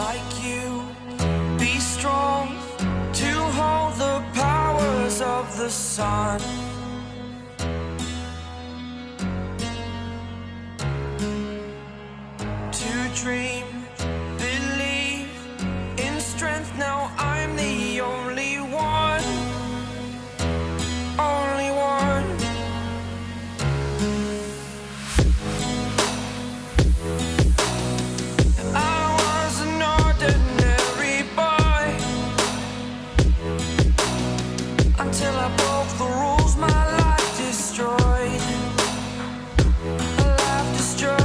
like you. Be strong to hold the powers of the sun. To dream, believe in strength. Now I'm the only one. Only one. I was an ordinary boy until I broke the rules. My life destroyed. A life destroyed.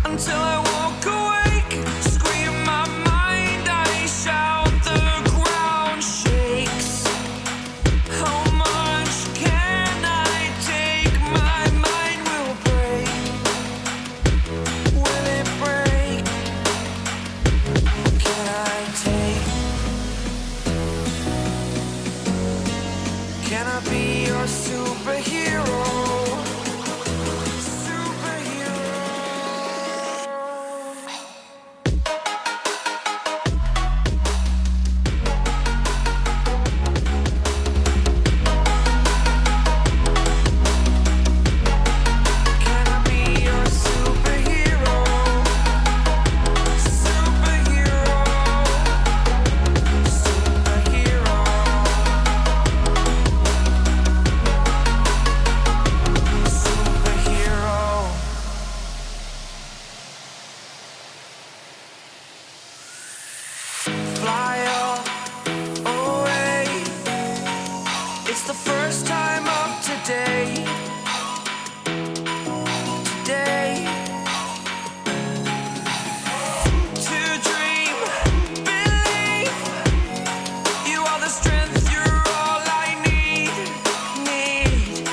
Until I woke awake, scream my mind, I shout, the ground shakes. How much can I take? My mind will break. Will it break? Can I take? Can I be your superhero? Fly away. It's the first time of today. Today. To dream, believe. You are the strength, you're all I need. Need.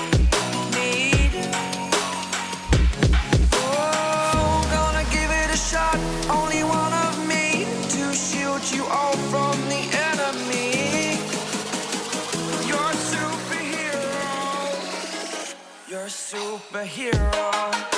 Oh, gonna give it a shot. Only one of me to shield you all from the enemy. You're a superhero. You're a superhero.